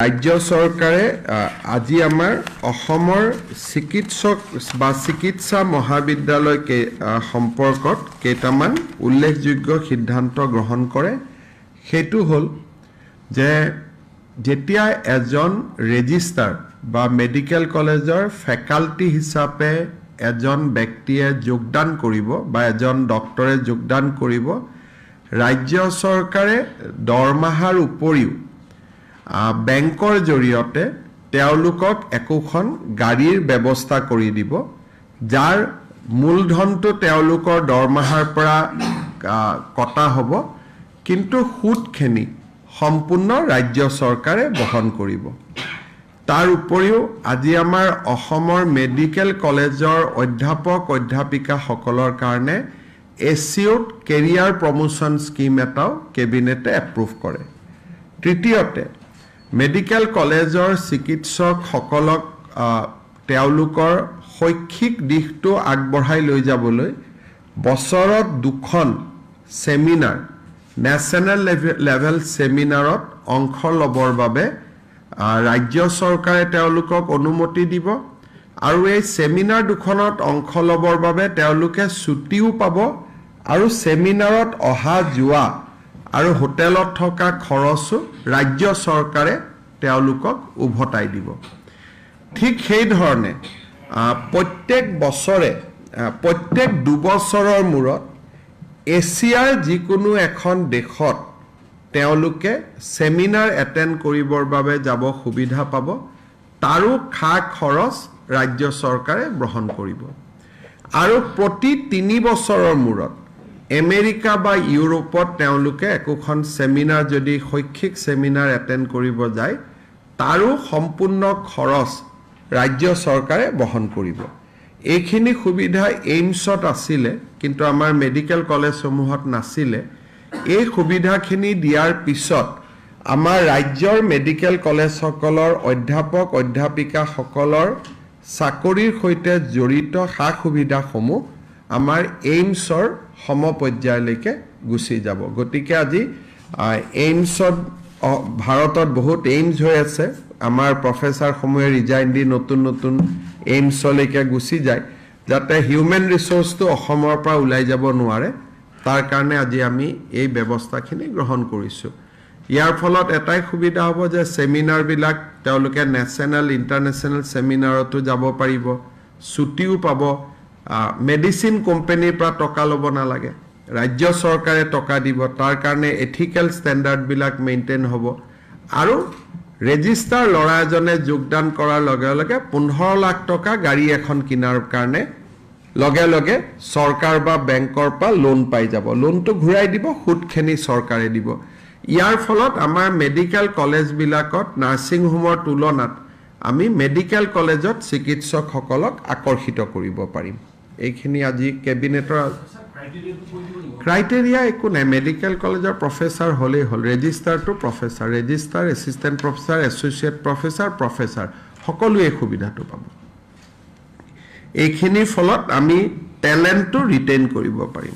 ৰাজ্য চৰকাৰে আজি আমাৰ অসমৰ চিকিৎসক বা চিকিৎসা মহাবিদ্যালয় সম্পৰ্কত কেইটামান উল্লেখযোগ্য সিদ্ধান্ত গ্ৰহণ কৰে। সেইটো হ'ল যে যেতিয়া এজন ৰেজিষ্ট্ৰাৰ বা মেডিকেল কলেজৰ ফেকাল্টি হিচাপে এজন ব্যক্তিয়ে যোগদান কৰিব বা এজন ডক্টৰে যোগদান কৰিব, ৰাজ্য চৰকাৰে দৰমহাৰ উপৰিও বেংকৰ জৰিয়তে তেওঁলোকক একোখন গাড়ীৰ ব্যৱস্থা কৰি দিব, যাৰ মূলধনটো তেওঁলোকৰ দৰমহাৰ পৰা কটা হ'ব, কিন্তু সুদখিনি সম্পূৰ্ণ ৰাজ্য চৰকাৰে বহন কৰিব। তাৰ উপৰিও আজি আমাৰ অসমৰ মেডিকেল কলেজৰ অধ্যাপক অধ্যাপিকাসকলৰ কাৰণে এচিউড কেৰিয়াৰ প্ৰমোশ্যন স্কিম এটাও কেবিনেটে এপ্ৰুভ কৰে। তৃতীয়তে, মেডিকেল কলেজৰ চিকিৎসকসকলক তেওঁলোকৰ শৈক্ষিক দিশটো আগবঢ়াই লৈ যাবলৈ বছৰত 2খন ছেমিনাৰ, নেশ্যনেল লেভেল ছেমিনাৰত অংশ ল'বৰ বাবে ৰাজ্য চৰকাৰে তেওঁলোকক অনুমতি দিব, আৰু এই ছেমিনাৰ 2খনত অংশ ল'বৰ বাবে তেওঁলোকে ছুটিও পাব, আৰু ছেমিনাৰত অহা যোৱা আৰু হোটেলত থকা খৰচো ৰাজ্য চৰকাৰে তেওঁলোকক উভতাই দিব। ঠিক সেইধৰণে প্ৰত্যেক বছৰে প্ৰত্যেক 2 বছৰৰ মূৰত এছিয়াৰ যিকোনো এখন দেশত তেওঁলোকে ছেমিনাৰ এটেণ্ড কৰিবৰ বাবে যাব সুবিধা পাব, তাৰো খা খৰচ ৰাজ্য চৰকাৰে বহন কৰিব। আৰু প্ৰতি 3 বছৰৰ মূৰত আমেৰিকা বা ইউৰোপত তেওঁলোকে একোখন ছেমিনাৰ যদি শৈক্ষিক ছেমিনাৰ এটেণ্ড কৰিব যায়, তাৰো সম্পূৰ্ণ খৰচ ৰাজ্য চৰকাৰে বহন কৰিব। এইখিনি সুবিধা এইমছত আছিলে, কিন্তু আমাৰ মেডিকেল কলেজসমূহত নাছিলে। এই সুবিধাখিনি দিয়াৰ পিছত আমাৰ ৰাজ্যৰ মেডিকেল কলেজসকলৰ অধ্যাপক অধ্যাপিকাসকলৰ চাকৰিৰ সৈতে জড়িত সা সুবিধাসমূহ আমাৰ এইমছৰ সমপৰ্যায়লৈকে গুচি যাব। গতিকে আজি এইমছত ভাৰতত বহুত এইমছ হৈ আছে, আমাৰ প্ৰফেচাৰসমূহে ৰিজাইন দি নতুন নতুন এইমছলৈকে গুচি যায়, যাতে হিউমেন ৰিচোৰ্চটো অসমৰ পৰা ওলাই যাব নোৱাৰে, তাৰ কাৰণে আজি আমি এই ব্যৱস্থাখিনি গ্ৰহণ কৰিছোঁ। ইয়াৰ ফলত এটাই সুবিধা হ'ব যে ছেমিনাৰবিলাক তেওঁলোকে নেশ্যনেল ইণ্টাৰনেশ্যনেল ছেমিনাৰতো যাব পাৰিব, ছুটিও পাব, মেডিচিন কোম্পানীৰ পৰা টকা ল'ব নালাগে, ৰাজ্য চৰকাৰে টকা দিব, তাৰ কাৰণে এথিকেল ষ্টেণ্ডাৰ্ডবিলাক মেইনটেইন হ'ব। আৰু ৰেজিষ্টাৰ ল'ৰা এজনে যোগদান কৰাৰ লগে লগে 15 লাখ টকা গাড়ী এখন কিনাৰ কাৰণে লগে লগে চৰকাৰ বা বেংকৰ পৰা লোন পাই যাব, লোনটো ঘূৰাই দিব, সুদখিনি চৰকাৰে দিব। ইয়াৰ ফলত আমাৰ মেডিকেল কলেজবিলাকত নাৰ্ছিং হোমৰ তুলনাত আমি মেডিকেল কলেজত চিকিৎসকসকলক আকৰ্ষিত কৰিব পাৰিম। এইখিনি আজি কেবিনেটৰ ক্ৰাইটেৰিয়া একো নাই, মেডিকেল কলেজৰ প্ৰফেচাৰ হ'লেই হ'ল, ৰেজিষ্টাৰটো professor, registrar, assistant professor, associate professor, professor সকলোৱে এই সুবিধাটো পাব। এইখিনিৰ ফলত আমি টেলেণ্টটো ৰিটেইন কৰিব পাৰিম।